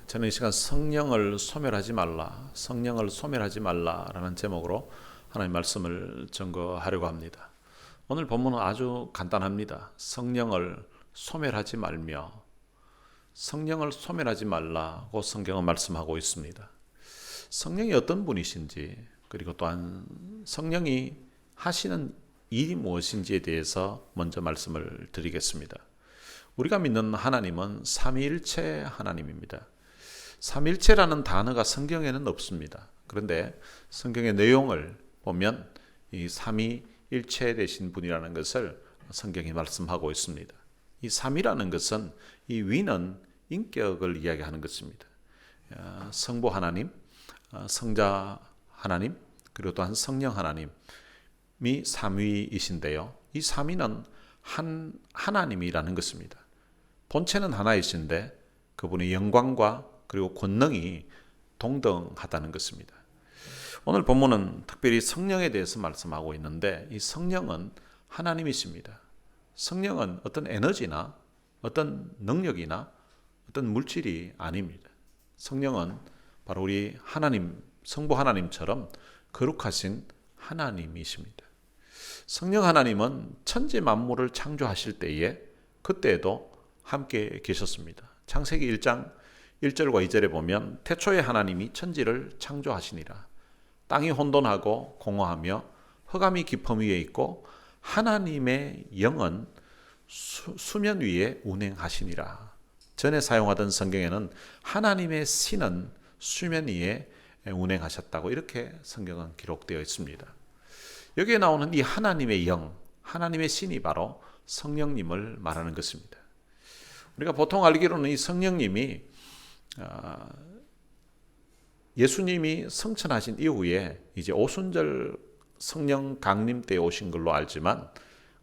저는 이 시간 성령을 소멸하지 말라, 성령을 소멸하지 말라라는 제목으로 하나님 말씀을 증거하려고 합니다. 오늘 본문은 아주 간단합니다. 성령을 소멸하지 말며, 성령을 소멸하지 말라고 성경은 말씀하고 있습니다. 성령이 어떤 분이신지, 그리고 또한 성령이 하시는 일이 무엇인지에 대해서 먼저 말씀을 드리겠습니다. 우리가 믿는 하나님은 삼위일체 하나님입니다. 삼위일체라는 단어가 성경에는 없습니다. 그런데 성경의 내용을 보면 이 삼위일체 되신 분이라는 것을 성경이 말씀하고 있습니다. 이 삼위라는 것은 이 위는 인격을 이야기하는 것입니다. 성부 하나님, 성자 하나님, 그리고 또한 성령 하나님이 삼위이신데요. 이 삼위는 한 하나님이라는 것입니다. 본체는 하나이신데 그분의 영광과 그리고 권능이 동등하다는 것입니다. 오늘 본문은 특별히 성령에 대해서 말씀하고 있는데, 이 성령은 하나님이십니다. 성령은 어떤 에너지나 어떤 능력이나 어떤 물질이 아닙니다. 성령은 바로 우리 하나님, 성부 하나님처럼 거룩하신 하나님이십니다. 성령 하나님은 천지 만물을 창조하실 때에 그때에도 함께 계셨습니다. 창세기 1장 1절과 2절에 보면 태초에 하나님이 천지를 창조하시니라. 땅이 혼돈하고 공허하며 흑암이 깊음 위에 있고 하나님의 영은 수면 위에 운행하시니라. 전에 사용하던 성경에는 하나님의 신은 수면 위에 운행하셨다고 이렇게 성경은 기록되어 있습니다. 여기에 나오는 이 하나님의 영, 하나님의 신이 바로 성령님을 말하는 것입니다. 우리가 보통 알기로는 이 성령님이 예수님이 성천하신 이후에 이제 오순절 성령 강림 때 오신 걸로 알지만,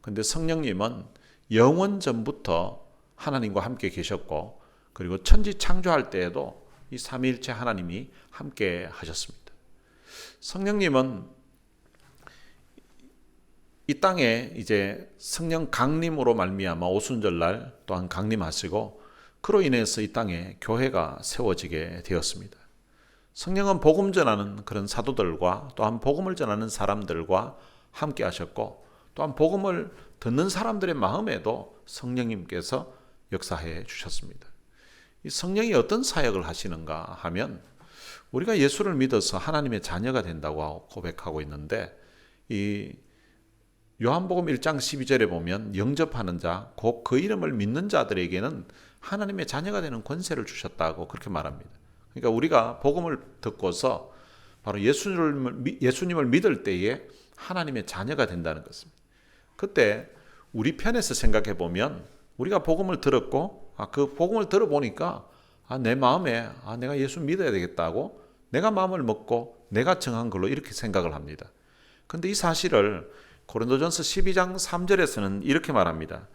근데 성령님은 영원 전부터 하나님과 함께 계셨고, 그리고 천지 창조할 때에도 이 삼위일체 하나님이 함께 하셨습니다. 성령님은 이 땅에 이제 성령 강림으로 말미암아 오순절날 또한 강림하시고, 그로 인해서 이 땅에 교회가 세워지게 되었습니다. 성령은 복음 전하는 그런 사도들과 또한 복음을 전하는 사람들과 함께 하셨고, 또한 복음을 듣는 사람들의 마음에도 성령님께서 역사해 주셨습니다. 이 성령이 어떤 사역을 하시는가 하면, 우리가 예수를 믿어서 하나님의 자녀가 된다고 고백하고 있는데, 이 요한복음 1장 12절에 보면 영접하는 자, 곧 그 이름을 믿는 자들에게는 하나님의 자녀가 되는 권세를 주셨다고 그렇게 말합니다. 그러니까 우리가 복음을 듣고서 바로 예수님을 믿을 때에 하나님의 자녀가 된다는 것입니다. 그때 우리 편에서 생각해 보면, 우리가 복음을 들었고 그 복음을 들어보니까 내 마음에 내가 예수 믿어야 되겠다고 내가 마음을 먹고 내가 정한 걸로 이렇게 생각을 합니다. 그런데 이 사실을 고린도전서 12장 3절에서는 이렇게 말합니다.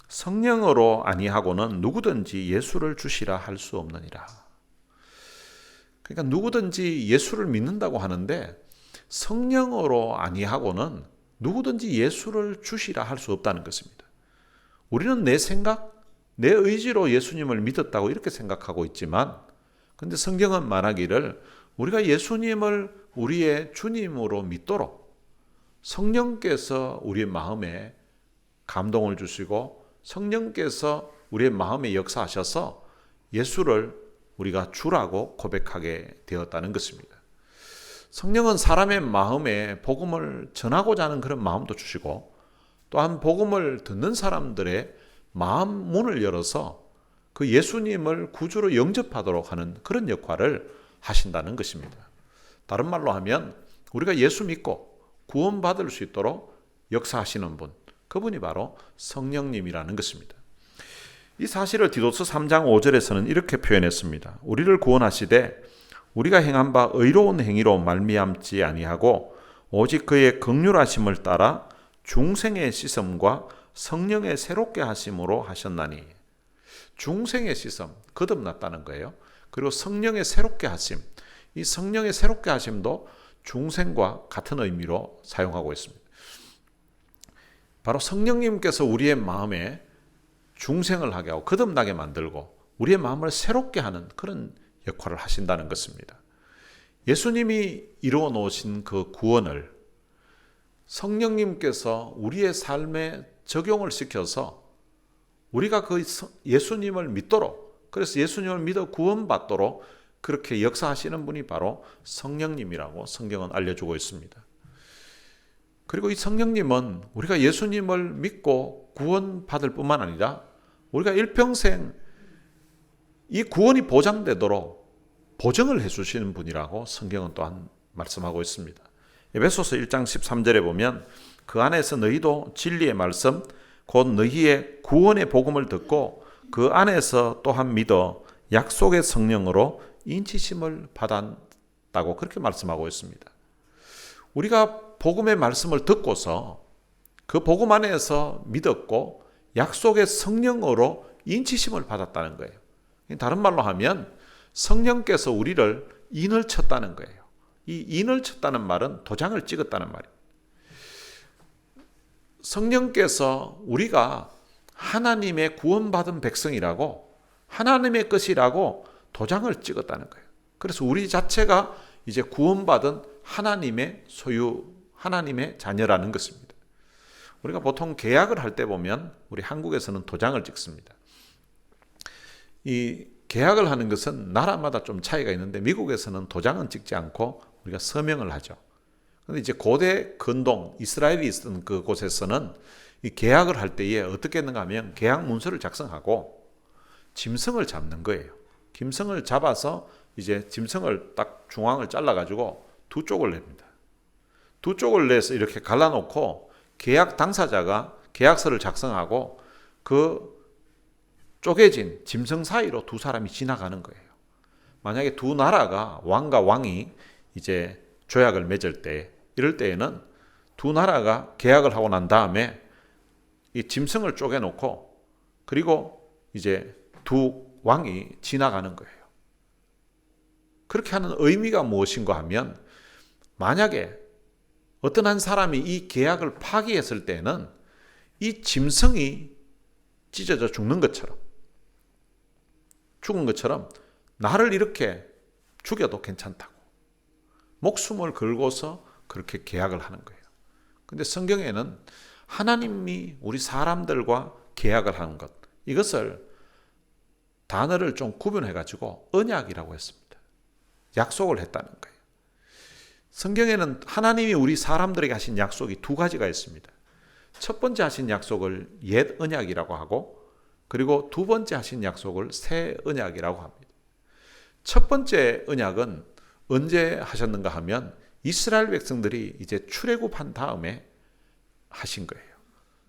성령으로 아니하고는 누구든지 예수를 주시라 할 수 없느니라. 그러니까 누구든지 예수를 믿는다고 하는데, 성령으로 아니하고는 누구든지 예수를 주시라 할 수 없다는 것입니다. 우리는 내 생각, 내 의지로 예수님을 믿었다고 이렇게 생각하고 있지만, 근데 성경은 말하기를 우리가 예수님을 우리의 주님으로 믿도록 성령께서 우리의 마음에 감동을 주시고 성령께서 우리의 마음에 역사하셔서 예수를 우리가 주라고 고백하게 되었다는 것입니다. 성령은 사람의 마음에 복음을 전하고자 하는 그런 마음도 주시고, 또한 복음을 듣는 사람들의 마음 문을 열어서 그 예수님을 구주로 영접하도록 하는 그런 역할을 하신다는 것입니다. 다른 말로 하면 우리가 예수 믿고 구원받을 수 있도록 역사하시는 분, 그분이 바로 성령님이라는 것입니다. 이 사실을 디도서 3장 5절에서는 이렇게 표현했습니다. 우리를 구원하시되 우리가 행한 바 의로운 행위로 말미암지 아니하고 오직 그의 긍휼하심을 따라 중생의 씻음과 성령의 새롭게 하심으로 하셨나니. 중생의 씻음, 거듭났다는 거예요. 그리고 성령의 새롭게 하심, 이 성령의 새롭게 하심도 중생과 같은 의미로 사용하고 있습니다. 바로 성령님께서 우리의 마음에 중생을 하게 하고 거듭나게 만들고 우리의 마음을 새롭게 하는 그런 역할을 하신다는 것입니다. 예수님이 이루어 놓으신 그 구원을 성령님께서 우리의 삶에 적용을 시켜서 우리가 그 예수님을 믿도록, 그래서 예수님을 믿어 구원받도록 그렇게 역사하시는 분이 바로 성령님이라고 성경은 알려주고 있습니다. 그리고 이 성령님은 우리가 예수님을 믿고 구원받을 뿐만 아니라 우리가 일평생 이 구원이 보장되도록 보증을 해주시는 분이라고 성경은 또한 말씀하고 있습니다. 에베소서 1장 13절에 보면 그 안에서 너희도 진리의 말씀 곧 너희의 구원의 복음을 듣고 그 안에서 또한 믿어 약속의 성령으로 인치심을 받았다고 그렇게 말씀하고 있습니다. 우리가 복음의 말씀을 듣고서 그 복음 안에서 믿었고 약속의 성령으로 인치심을 받았다는 거예요. 다른 말로 하면 성령께서 우리를 인을 쳤다는 거예요. 이 인을 쳤다는 말은 도장을 찍었다는 말이에요. 성령께서 우리가 하나님의 구원받은 백성이라고 하나님의 것이라고 도장을 찍었다는 거예요. 그래서 우리 자체가 이제 구원받은 하나님의 소유, 하나님의 자녀라는 것입니다. 우리가 보통 계약을 할 때 보면 우리 한국에서는 도장을 찍습니다. 이 계약을 하는 것은 나라마다 좀 차이가 있는데 미국에서는 도장은 찍지 않고 우리가 서명을 하죠. 그런데 이제 고대 근동 이스라엘이 있던 그곳에서는 이 계약을 할 때에 어떻게 했는가 하면 계약 문서를 작성하고 짐승을 잡는 거예요. 짐승을 잡아서 이제 짐승을 딱 중앙을 잘라가지고 두 쪽을 냅니다. 두 쪽을 내서 이렇게 갈라놓고 계약 당사자가 계약서를 작성하고 그 쪼개진 짐승 사이로 두 사람이 지나가는 거예요. 만약에 두 나라가 왕과 왕이 이제 조약을 맺을 때 이럴 때에는 두 나라가 계약을 하고 난 다음에 이 짐승을 쪼개놓고 그리고 이제 두 왕이 지나가는 거예요. 그렇게 하는 의미가 무엇인가 하면 만약에 어떤 한 사람이 이 계약을 파기했을 때는 이 짐승이 찢어져 죽는 것처럼 죽은 것처럼 나를 이렇게 죽여도 괜찮다고 목숨을 걸고서 그렇게 계약을 하는 거예요. 근데 성경에는 하나님이 우리 사람들과 계약을 하는 것 이것을 단어를 좀 구분해 가지고 언약이라고 했습니다. 약속을 했다는 거예요. 성경에는 하나님이 우리 사람들에게 하신 약속이 두 가지가 있습니다. 첫 번째 하신 약속을 옛 언약이라고 하고 그리고 두 번째 하신 약속을 새 언약이라고 합니다. 첫 번째 언약은 언제 하셨는가 하면 이스라엘 백성들이 이제 출애굽한 다음에 하신 거예요.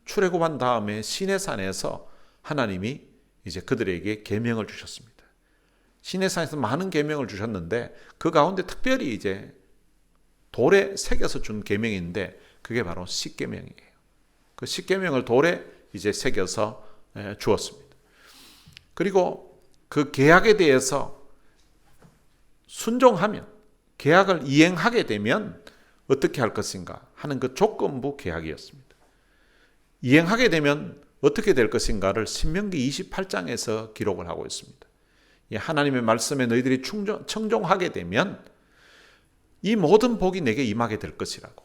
출애굽한 다음에 시내산에서 하나님이 이제 그들에게 계명을 주셨습니다. 시내산에서 많은 계명을 주셨는데 그 가운데 특별히 이제 돌에 새겨서 준 계명인데 그게 바로 십계명이에요. 그 십계명을 돌에 이제 새겨서 주었습니다. 그리고 그 계약에 대해서 순종하면 계약을 이행하게 되면 어떻게 할 것인가 하는 그 조건부 계약이었습니다. 이행하게 되면 어떻게 될 것인가를 신명기 28장에서 기록을 하고 있습니다. 하나님의 말씀에 너희들이 청종하게 되면 이 모든 복이 내게 임하게 될 것이라고.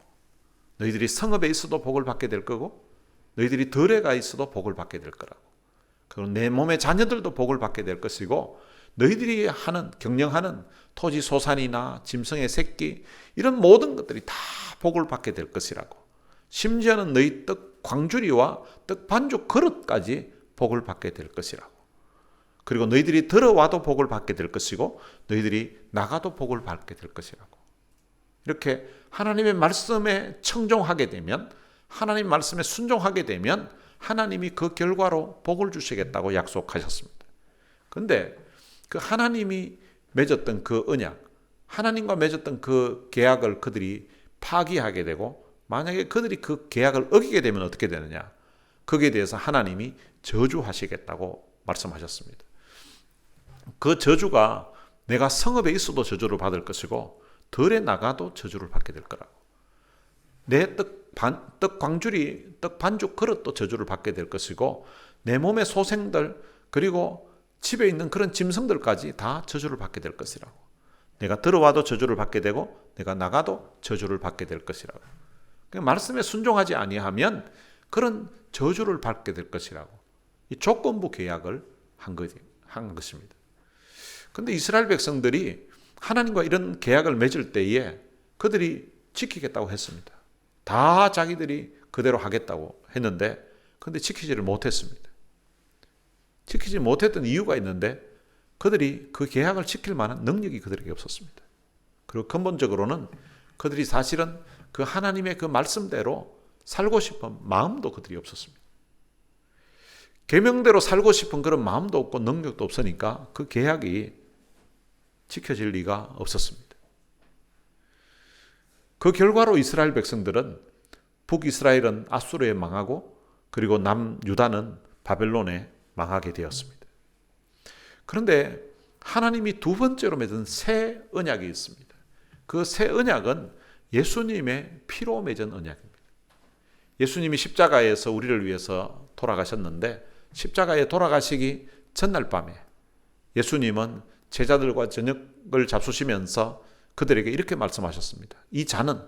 너희들이 성읍에 있어도 복을 받게 될 거고 너희들이 들에가 있어도 복을 받게 될 거라고. 그리고 내 몸의 자녀들도 복을 받게 될 것이고 너희들이 경영하는 토지 소산이나 짐승의 새끼 이런 모든 것들이 다 복을 받게 될 것이라고. 심지어는 너희 떡 광주리와 떡 반죽 그릇까지 복을 받게 될 것이라고. 그리고 너희들이 들어와도 복을 받게 될 것이고 너희들이 나가도 복을 받게 될 것이라고. 이렇게 하나님의 말씀에 청종하게 되면 하나님 말씀에 순종하게 되면 하나님이 그 결과로 복을 주시겠다고 약속하셨습니다. 그런데 그 하나님이 맺었던 그 언약, 하나님과 맺었던 그 계약을 그들이 파기하게 되고 만약에 그들이 그 계약을 어기게 되면 어떻게 되느냐? 거기에 대해서 하나님이 저주하시겠다고 말씀하셨습니다. 그 저주가 내가 성읍에 있어도 저주를 받을 것이고 들에 나가도 저주를 받게 될 거라고. 내 떡 광주리, 떡 반죽 그릇도 저주를 받게 될 것이고 내 몸의 소생들 그리고 집에 있는 그런 짐승들까지 다 저주를 받게 될 것이라고. 내가 들어와도 저주를 받게 되고 내가 나가도 저주를 받게 될 것이라고. 말씀에 순종하지 아니하면 그런 저주를 받게 될 것이라고. 이 조건부 계약을 한 것입니다. 그런데 이스라엘 백성들이 하나님과 이런 계약을 맺을 때에 그들이 지키겠다고 했습니다. 다 자기들이 그대로 하겠다고 했는데 그런데 지키지를 못했습니다. 지키지 못했던 이유가 있는데 그들이 그 계약을 지킬 만한 능력이 그들에게 없었습니다. 그리고 근본적으로는 그들이 사실은 그 하나님의 그 말씀대로 살고 싶은 마음도 그들이 없었습니다. 계명대로 살고 싶은 그런 마음도 없고 능력도 없으니까 그 계약이 지켜질 리가 없었습니다. 그 결과로 이스라엘 백성들은 북이스라엘은 아수르에 망하고 그리고 남유다는 바벨론에 망하게 되었습니다. 그런데 하나님이 두 번째로 맺은 새 언약이 있습니다. 그 새 언약은 예수님의 피로 맺은 언약입니다. 예수님이 십자가에서 우리를 위해서 돌아가셨는데 십자가에 돌아가시기 전날 밤에 예수님은 제자들과 저녁을 잡수시면서 그들에게 이렇게 말씀하셨습니다. 이 잔은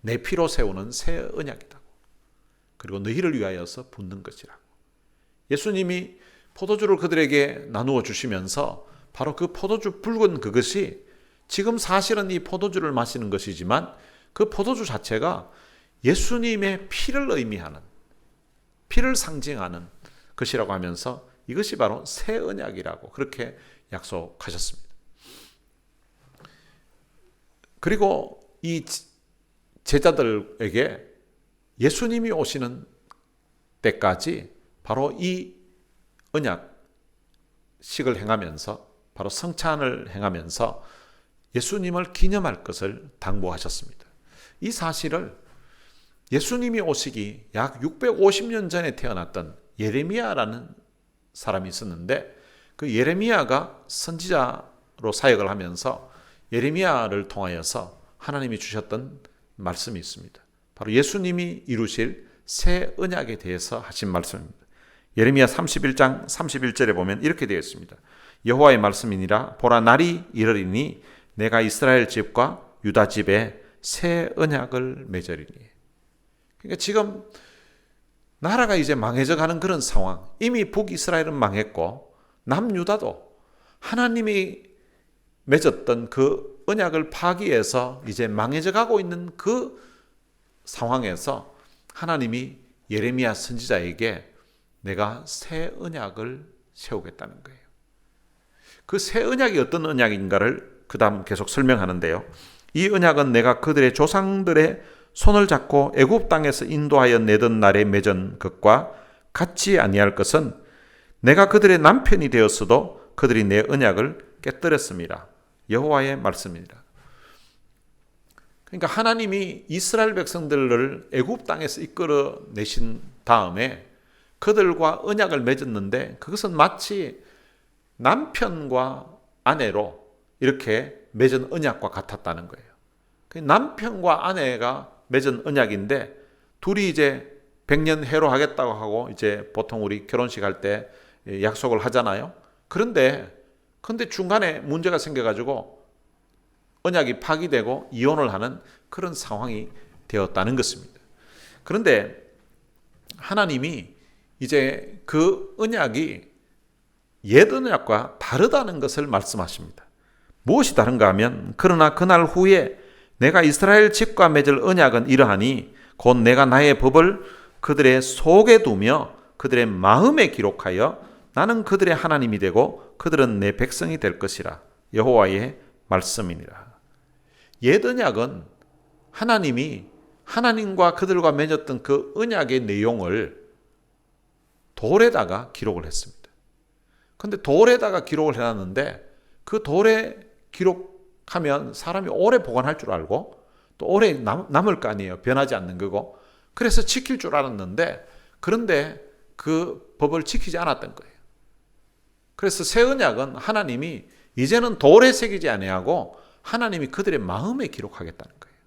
내 피로 세우는 새 언약이다. 그리고 너희를 위하여서 붓는 것이라고. 예수님이 포도주를 그들에게 나누어 주시면서 바로 그 포도주 붉은 그것이 지금 사실은 이 포도주를 마시는 것이지만 그 포도주 자체가 예수님의 피를 의미하는, 피를 상징하는 것이라고 하면서 이것이 바로 새 언약이라고 그렇게 약속하셨습니다. 그리고 이 제자들에게 예수님이 오시는 때까지 바로 이 언약식을 행하면서 바로 성찬을 행하면서 예수님을 기념할 것을 당부하셨습니다. 이 사실을 예수님이 오시기 약 650년 전에 태어났던 예레미야라는 사람이 있었는데 그 예레미야가 선지자로 사역을 하면서 예레미야를 통하여서 하나님이 주셨던 말씀이 있습니다. 바로 예수님이 이루실 새 언약에 대해서 하신 말씀입니다. 예레미야 31장 31절에 보면 이렇게 되어 있습니다. 여호와의 말씀이니라 보라 날이 이르리니 내가 이스라엘 집과 유다 집에 새 언약을 맺으리니. 그러니까 지금 나라가 이제 망해져 가는 그런 상황. 이미 북이스라엘은 망했고 남유다도 하나님이 맺었던 그 언약을 파기해서 이제 망해져 가고 있는 그 상황에서 하나님이 예레미야 선지자에게 내가 새 언약을 세우겠다는 거예요. 그 새 언약이 어떤 언약인가를 그 다음 계속 설명하는데요. 이 언약은 내가 그들의 조상들의 손을 잡고 애굽 땅에서 인도하여 내던 날에 맺은 것과 같지 아니할 것은 내가 그들의 남편이 되었어도 그들이 내 언약을 깨뜨렸습니다. 여호와의 말씀입니다. 그러니까 하나님이 이스라엘 백성들을 애굽 땅에서 이끌어 내신 다음에 그들과 언약을 맺었는데 그것은 마치 남편과 아내로 이렇게 맺은 언약과 같았다는 거예요. 남편과 아내가 맺은 언약인데 둘이 이제 100년 해로하겠다고 하고 이제 보통 우리 결혼식 할 때 약속을 하잖아요. 그런데 중간에 문제가 생겨가지고 언약이 파기되고 이혼을 하는 그런 상황이 되었다는 것입니다. 그런데 하나님이 이제 그 언약이 옛 언약과 다르다는 것을 말씀하십니다. 무엇이 다른가 하면 그러나 그날 후에 내가 이스라엘 집과 맺을 언약은 이러하니 곧 내가 나의 법을 그들의 속에 두며 그들의 마음에 기록하여 나는 그들의 하나님이 되고 그들은 내 백성이 될 것이라. 여호와의 말씀이니라. 옛 언약은 하나님이 하나님과 그들과 맺었던 그 언약의 내용을 돌에다가 기록을 했습니다. 그런데 돌에다가 기록을 해놨는데 그 돌에 기록하면 사람이 오래 보관할 줄 알고 또 오래 남을 거 아니에요. 변하지 않는 거고. 그래서 지킬 줄 알았는데 그런데 그 법을 지키지 않았던 거예요. 그래서 새 언약은 하나님이 이제는 돌에 새기지 아니하고 하나님이 그들의 마음에 기록하겠다는 거예요.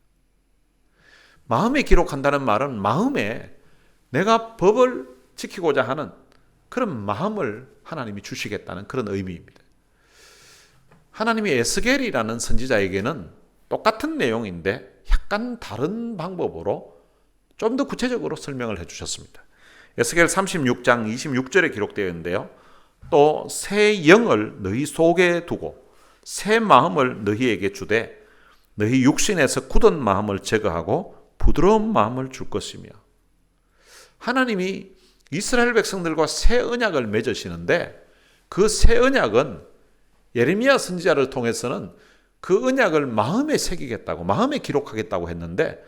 마음에 기록한다는 말은 마음에 내가 법을 지키고자 하는 그런 마음을 하나님이 주시겠다는 그런 의미입니다. 하나님이 에스겔이라는 선지자에게는 똑같은 내용인데 약간 다른 방법으로 좀 더 구체적으로 설명을 해주셨습니다. 에스겔 36장 26절에 기록되어 있는데요. 또 새 영을 너희 속에 두고 새 마음을 너희에게 주되 너희 육신에서 굳은 마음을 제거하고 부드러운 마음을 줄 것이며, 하나님이 이스라엘 백성들과 새 언약을 맺으시는데 그 새 언약은 예레미야 선지자를 통해서는 그 언약을 마음에 새기겠다고, 마음에 기록하겠다고 했는데,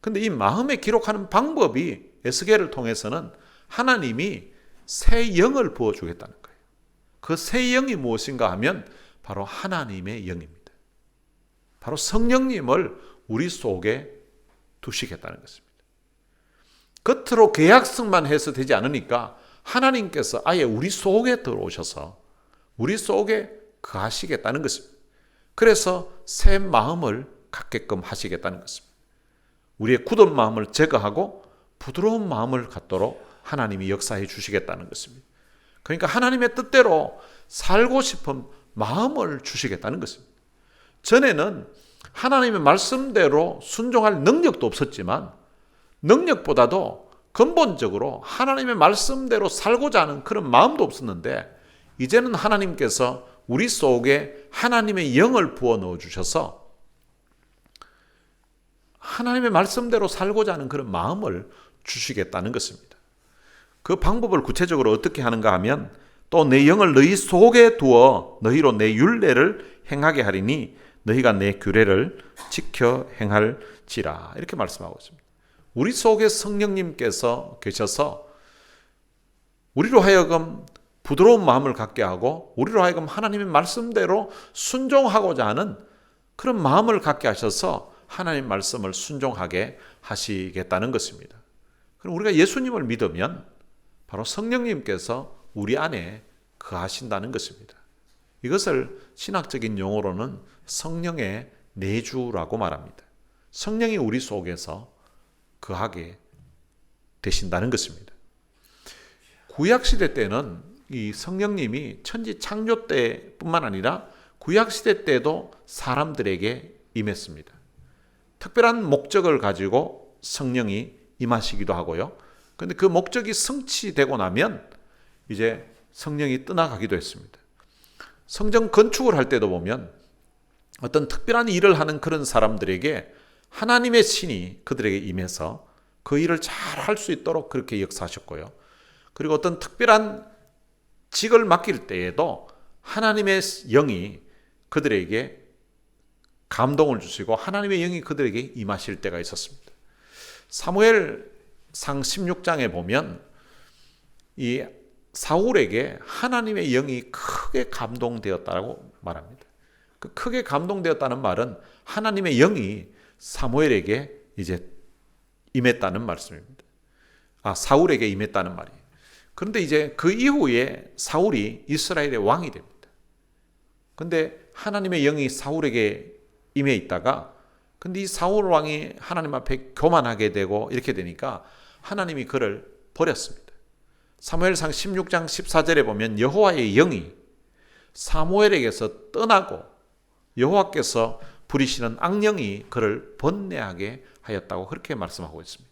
근데 이 마음에 기록하는 방법이 에스겔을 통해서는 하나님이 새 영을 부어주겠다는 거예요. 그 새 영이 무엇인가 하면 바로 하나님의 영입니다. 바로 성령님을 우리 속에 두시겠다는 것입니다. 겉으로 계약성만 해서 되지 않으니까 하나님께서 아예 우리 속에 들어오셔서 우리 속에 거하시겠다는 것입니다. 그래서 새 마음을 갖게끔 하시겠다는 것입니다. 우리의 굳은 마음을 제거하고 부드러운 마음을 갖도록 하나님이 역사해 주시겠다는 것입니다. 그러니까 하나님의 뜻대로 살고 싶은 마음을 주시겠다는 것입니다. 전에는 하나님의 말씀대로 순종할 능력도 없었지만 능력보다도 근본적으로 하나님의 말씀대로 살고자 하는 그런 마음도 없었는데, 이제는 하나님께서 우리 속에 하나님의 영을 부어 넣어 주셔서 하나님의 말씀대로 살고자 하는 그런 마음을 주시겠다는 것입니다. 그 방법을 구체적으로 어떻게 하는가 하면, 또 내 영을 너희 속에 두어 너희로 내 율례를 행하게 하리니 너희가 내 규례를 지켜 행할지라, 이렇게 말씀하고 있습니다. 우리 속에 성령님께서 계셔서 우리로 하여금 부드러운 마음을 갖게 하고 우리로 하여금 하나님의 말씀대로 순종하고자 하는 그런 마음을 갖게 하셔서 하나님 말씀을 순종하게 하시겠다는 것입니다. 그럼 우리가 예수님을 믿으면 바로 성령님께서 우리 안에 거하신다는 것입니다. 이것을 신학적인 용어로는 성령의 내주라고 말합니다. 성령이 우리 속에서 거하게 되신다는 것입니다. 구약시대 때는 이 성령님이 천지 창조 때뿐만 아니라 구약시대 때도 사람들에게 임했습니다. 특별한 목적을 가지고 성령이 임하시기도 하고요. 그런데 그 목적이 성취되고 나면 이제 성령이 떠나가기도 했습니다. 성전 건축을 할 때도 보면 어떤 특별한 일을 하는 그런 사람들에게 하나님의 신이 그들에게 임해서 그 일을 잘 할 수 있도록 그렇게 역사하셨고요. 그리고 어떤 특별한 직을 맡길 때에도 하나님의 영이 그들에게 감동을 주시고 하나님의 영이 그들에게 임하실 때가 있었습니다. 사무엘상 16장에 보면 이 사울에게 하나님의 영이 크게 감동되었다고 말합니다. 그 크게 감동되었다는 말은 하나님의 영이 사무엘에게 이제 임했다는 말씀입니다. 사울에게 임했다는 말이에요. 그런데 이제 그 이후에 사울이 이스라엘의 왕이 됩니다. 그런데 하나님의 영이 사울에게 임해 있다가, 근데 이 사울 왕이 하나님 앞에 교만하게 되고 이렇게 되니까 하나님이 그를 버렸습니다. 사무엘상 16장 14절에 보면 여호와의 영이 사무엘에게서 떠나고 여호와께서 부리시는 악령이 그를 번뇌하게 하였다고 그렇게 말씀하고 있습니다.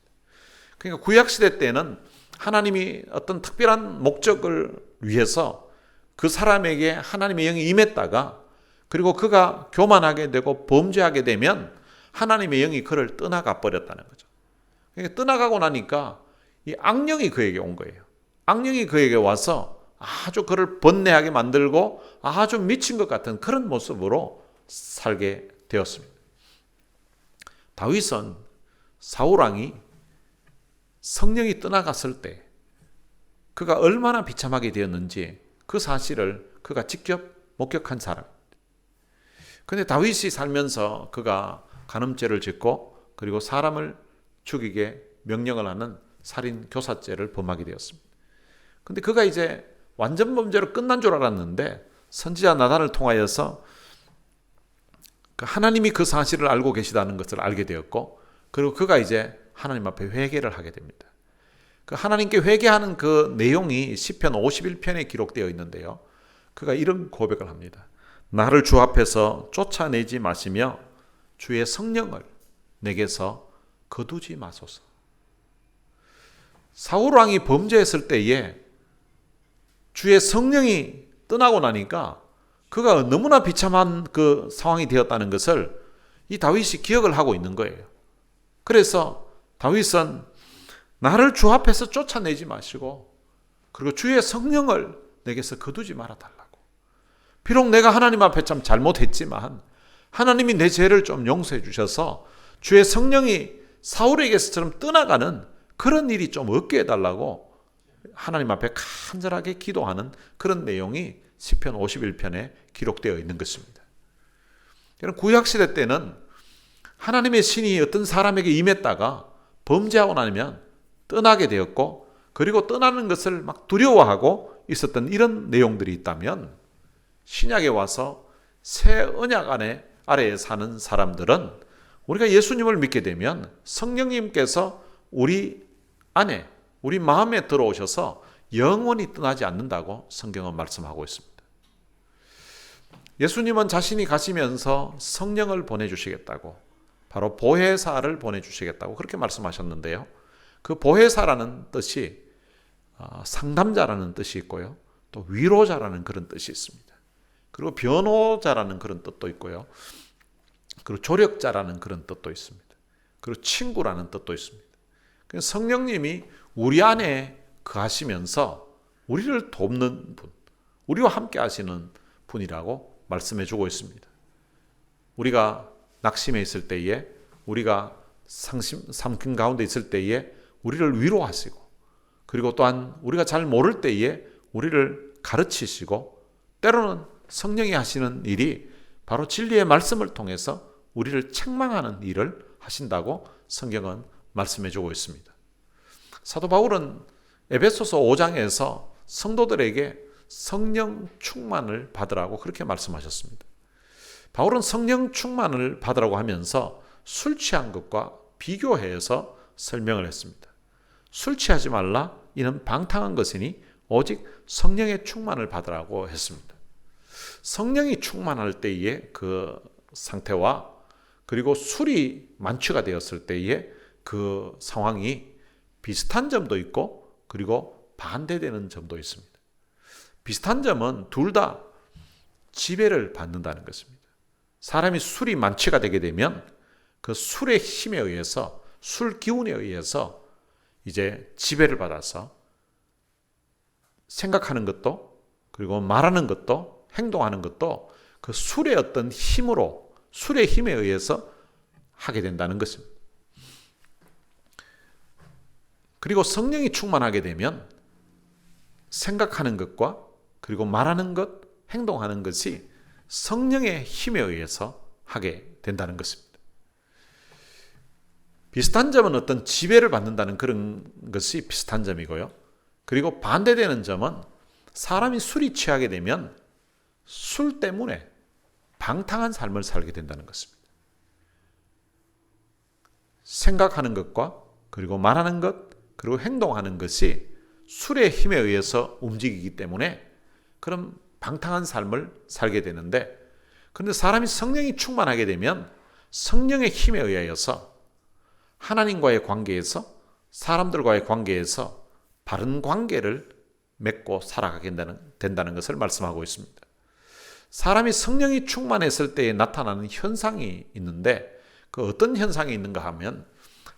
그러니까 구약시대 때는 하나님이 어떤 특별한 목적을 위해서 그 사람에게 하나님의 영이 임했다가, 그리고 그가 교만하게 되고 범죄하게 되면 하나님의 영이 그를 떠나가 버렸다는 거죠. 그러니까 떠나가고 나니까 이 악령이 그에게 온 거예요. 악령이 그에게 와서 아주 그를 번뇌하게 만들고 아주 미친 것 같은 그런 모습으로 살게 되었습니다. 다윗은 사울왕이 성령이 떠나갔을 때 그가 얼마나 비참하게 되었는지 그 사실을 그가 직접 목격한 사람입니다. 그런데 다윗이 살면서 그가 간음죄를 짓고 그리고 사람을 죽이게 명령을 하는 살인 교사죄를 범하게 되었습니다. 그런데 그가 이제 완전 범죄로 끝난 줄 알았는데 선지자 나단을 통하여서 하나님이 그 사실을 알고 계시다는 것을 알게 되었고, 그리고 그가 이제 하나님 앞에 회개를 하게 됩니다. 그 하나님께 회개하는 그 내용이 시편 51편에 기록되어 있는데요. 그가 이런 고백을 합니다. 나를 주 앞에서 쫓아내지 마시며 주의 성령을 내게서 거두지 마소서. 사울 왕이 범죄했을 때에 주의 성령이 떠나고 나니까 그가 너무나 비참한 그 상황이 되었다는 것을 이 다윗이 기억을 하고 있는 거예요. 그래서 다윗은 나를 주 앞에서 쫓아내지 마시고 그리고 주의 성령을 내게서 거두지 말아 달라고. 비록 내가 하나님 앞에 참 잘못했지만 하나님이 내 죄를 좀 용서해 주셔서 주의 성령이 사울에게서처럼 떠나가는 그런 일이 좀 없게 해달라고 하나님 앞에 간절하게 기도하는 그런 내용이 시편 51편에 기록되어 있는 것입니다. 구약시대 때는 하나님의 신이 어떤 사람에게 임했다가 범죄하고 나면 떠나게 되었고 그리고 떠나는 것을 막 두려워하고 있었던 이런 내용들이 있다면 신약에 와서 새 언약 아래에 사는 사람들은 우리가 예수님을 믿게 되면 성령님께서 우리 안에 우리 마음에 들어오셔서 영원히 떠나지 않는다고 성경은 말씀하고 있습니다. 예수님은 자신이 가시면서 성령을 보내주시겠다고 바로 보혜사를 보내주시겠다고 그렇게 말씀하셨는데요. 그 보혜사라는 뜻이 상담자라는 뜻이 있고요. 또 위로자라는 그런 뜻이 있습니다. 그리고 변호자라는 그런 뜻도 있고요. 그리고 조력자라는 그런 뜻도 있습니다. 그리고 친구라는 뜻도 있습니다. 성령님이 우리 안에 거하시면서 우리를 돕는 분, 우리와 함께 하시는 분이라고 말씀해 주고 있습니다. 우리가 낙심해 있을 때에, 우리가 삼킴 가운데 있을 때에 우리를 위로하시고, 그리고 또한 우리가 잘 모를 때에 우리를 가르치시고, 때로는 성령이 하시는 일이 바로 진리의 말씀을 통해서 우리를 책망하는 일을 하신다고 성경은 말씀해 주고 있습니다. 사도 바울은 에베소서 5장에서 성도들에게 성령 충만을 받으라고 그렇게 말씀하셨습니다. 바울은 성령 충만을 받으라고 하면서 술 취한 것과 비교해서 설명을 했습니다. 술 취하지 말라, 이는 방탕한 것이니 오직 성령의 충만을 받으라고 했습니다. 성령이 충만할 때의 그 상태와 그리고 술이 만취가 되었을 때의 그 상황이 비슷한 점도 있고 그리고 반대되는 점도 있습니다. 비슷한 점은 둘 다 지배를 받는다는 것입니다. 사람이 술이 만취가 되게 되면 그 술의 힘에 의해서, 술 기운에 의해서 이제 지배를 받아서 생각하는 것도 그리고 말하는 것도 행동하는 것도 그 술의 어떤 힘으로, 술의 힘에 의해서 하게 된다는 것입니다. 그리고 성령이 충만하게 되면 생각하는 것과 그리고 말하는 것, 행동하는 것이 성령의 힘에 의해서 하게 된다는 것입니다. 비슷한 점은 어떤 지배를 받는다는 그런 것이 비슷한 점이고요. 그리고 반대되는 점은 사람이 술이 취하게 되면 술 때문에 방탕한 삶을 살게 된다는 것입니다. 생각하는 것과 그리고 말하는 것, 그리고 행동하는 것이 술의 힘에 의해서 움직이기 때문에 그런 방탕한 삶을 살게 되는데, 그런데 사람이 성령이 충만하게 되면 성령의 힘에 의하여서 하나님과의 관계에서, 사람들과의 관계에서 바른 관계를 맺고 살아가게 된다는 것을 말씀하고 있습니다. 사람이 성령이 충만했을 때에 나타나는 현상이 있는데, 그 어떤 현상이 있는가 하면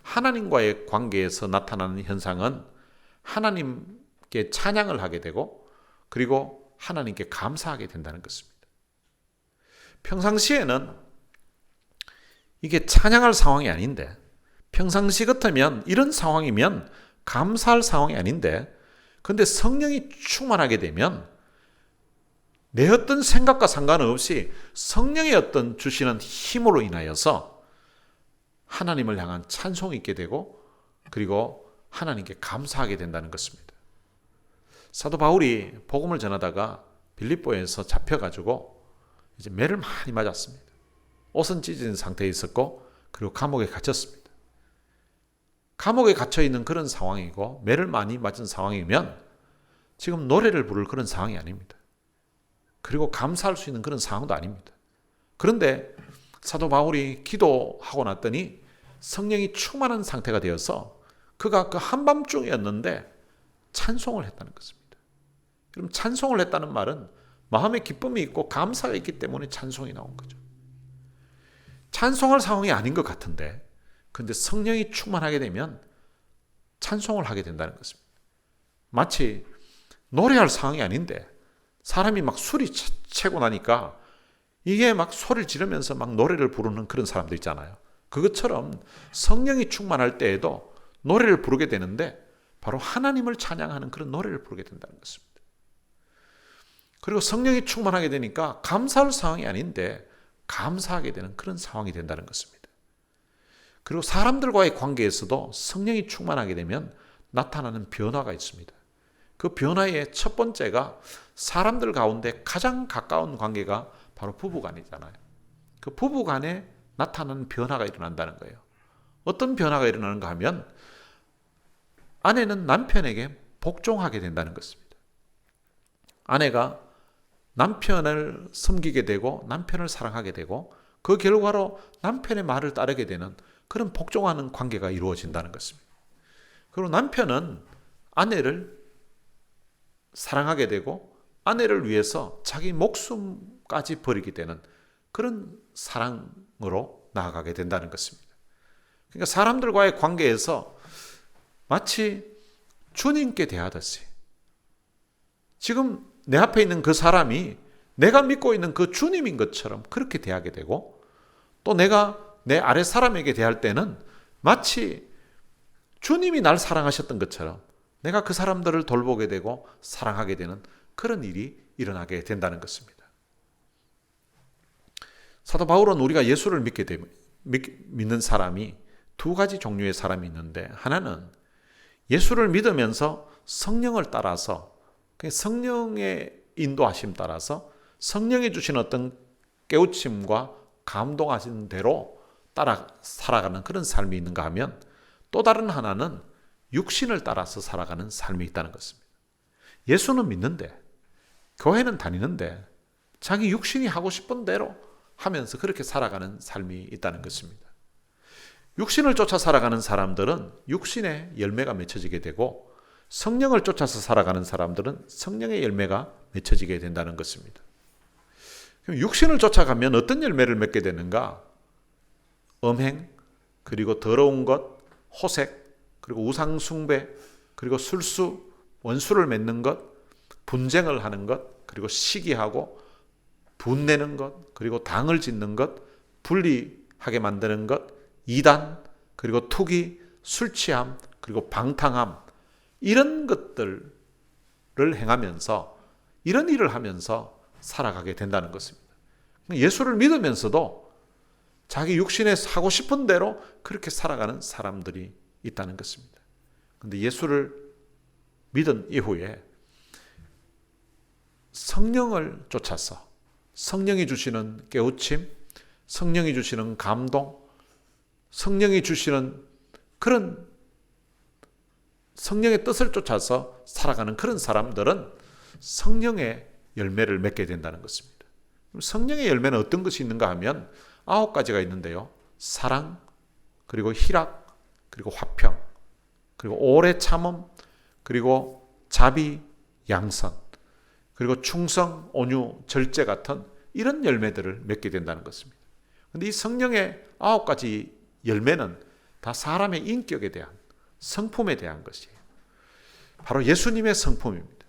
하나님과의 관계에서 나타나는 현상은 하나님께 찬양을 하게 되고 그리고 하나님께 감사하게 된다는 것입니다. 평상시에는 이게 찬양할 상황이 아닌데, 평상시 같으면 이런 상황이면 감사할 상황이 아닌데, 그런데 성령이 충만하게 되면 내 어떤 생각과 상관없이 성령의 어떤 주시는 힘으로 인하여서 하나님을 향한 찬송이 있게 되고 그리고 하나님께 감사하게 된다는 것입니다. 사도 바울이 복음을 전하다가 빌립보에서 잡혀가지고 이제 매를 많이 맞았습니다. 옷은 찢어진 상태에 있었고 그리고 감옥에 갇혔습니다. 감옥에 갇혀 있는 그런 상황이고 매를 많이 맞은 상황이면 지금 노래를 부를 그런 상황이 아닙니다. 그리고 감사할 수 있는 그런 상황도 아닙니다. 그런데 사도 바울이 기도하고 났더니 성령이 충만한 상태가 되어서 그가 그 한밤중이었는데 찬송을 했다는 것입니다. 그럼 찬송을 했다는 말은 마음에 기쁨이 있고 감사가 있기 때문에 찬송이 나온 거죠. 찬송할 상황이 아닌 것 같은데 그런데 성령이 충만하게 되면 찬송을 하게 된다는 것입니다. 마치 노래할 상황이 아닌데 사람이 막 술이 채고 나니까 이게 막 소리를 지르면서 막 노래를 부르는 그런 사람들 있잖아요. 그것처럼 성령이 충만할 때에도 노래를 부르게 되는데 바로 하나님을 찬양하는 그런 노래를 부르게 된다는 것입니다. 그리고 성령이 충만하게 되니까 감사할 상황이 아닌데 감사하게 되는 그런 상황이 된다는 것입니다. 그리고 사람들과의 관계에서도 성령이 충만하게 되면 나타나는 변화가 있습니다. 그 변화의 첫 번째가 사람들 가운데 가장 가까운 관계가 바로 부부간이잖아요. 그 부부간에 나타나는 변화가 일어난다는 거예요. 어떤 변화가 일어나는가 하면 아내는 남편에게 복종하게 된다는 것입니다. 아내가 남편을 섬기게 되고 남편을 사랑하게 되고 그 결과로 남편의 말을 따르게 되는 그런 복종하는 관계가 이루어진다는 것입니다. 그리고 남편은 아내를 사랑하게 되고 아내를 위해서 자기 목숨까지 버리게 되는 그런 사랑으로 나아가게 된다는 것입니다. 그러니까 사람들과의 관계에서 마치 주님께 대하듯이 지금 내 앞에 있는 그 사람이 내가 믿고 있는 그 주님인 것처럼 그렇게 대하게 되고 또 내가 내 아래 사람에게 대할 때는 마치 주님이 날 사랑하셨던 것처럼 내가 그 사람들을 돌보게 되고 사랑하게 되는 그런 일이 일어나게 된다는 것입니다. 사도 바울은 우리가 예수를 믿는 사람이 두 가지 종류의 사람이 있는데 하나는 예수를 믿으면서 성령을 따라서 성령의 인도하심 따라서 성령이 주신 어떤 깨우침과 감동하신 대로 따라 살아가는 그런 삶이 있는가 하면 또 다른 하나는 육신을 따라서 살아가는 삶이 있다는 것입니다. 예수는 믿는데 교회는 다니는데 자기 육신이 하고 싶은 대로 하면서 그렇게 살아가는 삶이 있다는 것입니다. 육신을 쫓아 살아가는 사람들은 육신의 열매가 맺혀지게 되고 성령을 쫓아서 살아가는 사람들은 성령의 열매가 맺혀지게 된다는 것입니다. 그럼 육신을 쫓아가면 어떤 열매를 맺게 되는가? 음행, 그리고 더러운 것, 호색, 그리고 우상숭배, 그리고 술수, 원수를 맺는 것, 분쟁을 하는 것, 그리고 시기하고 분내는 것, 그리고 당을 짓는 것, 분리하게 만드는 것, 이단, 그리고 투기, 술취함, 그리고 방탕함, 이런 것들을 행하면서 이런 일을 하면서 살아가게 된다는 것입니다. 예수를 믿으면서도 자기 육신에 하고 싶은 대로 그렇게 살아가는 사람들이 있다는 것입니다. 그런데 예수를 믿은 이후에 성령을 쫓아서 성령이 주시는 깨우침, 성령이 주시는 감동, 성령이 주시는 그런 성령의 뜻을 쫓아서 살아가는 그런 사람들은 성령의 열매를 맺게 된다는 것입니다. 성령의 열매는 어떤 것이 있는가 하면 9가지가 있는데요. 사랑, 그리고 희락, 그리고 화평, 그리고 오래 참음, 그리고 자비, 양선, 그리고 충성, 온유, 절제 같은 이런 열매들을 맺게 된다는 것입니다. 그런데 이 성령의 9가지 열매는 다 사람의 인격에 대한 성품에 대한 것이에요. 바로 예수님의 성품입니다.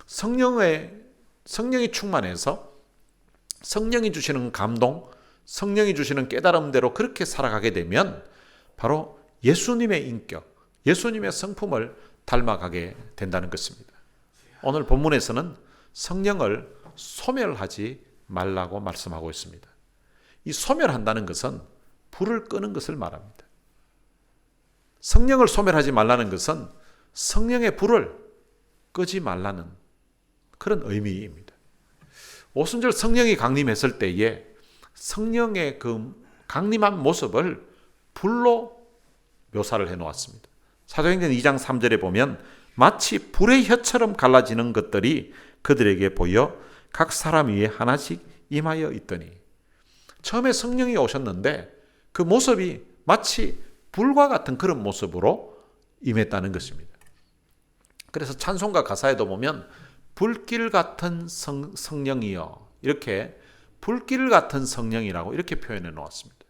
성령이 충만해서 성령이 주시는 감동, 성령이 주시는 깨달음대로 그렇게 살아가게 되면 바로 예수님의 인격, 예수님의 성품을 닮아가게 된다는 것입니다. 오늘 본문에서는 성령을 소멸하지 말라고 말씀하고 있습니다. 이 소멸한다는 것은 불을 끄는 것을 말합니다. 성령을 소멸하지 말라는 것은 성령의 불을 끄지 말라는 그런 의미입니다. 오순절 성령이 강림했을 때에 성령의 그 강림한 모습을 불로 묘사를 해놓았습니다. 사도행전 2장 3절에 보면 마치 불의 혀처럼 갈라지는 것들이 그들에게 보여 각 사람 위에 하나씩 임하여 있더니, 처음에 성령이 오셨는데 그 모습이 마치 불과 같은 그런 모습으로 임했다는 것입니다. 그래서 찬송가 가사에도 보면 불길 같은 성령이여, 이렇게 불길 같은 성령이라고 이렇게 표현해 놓았습니다.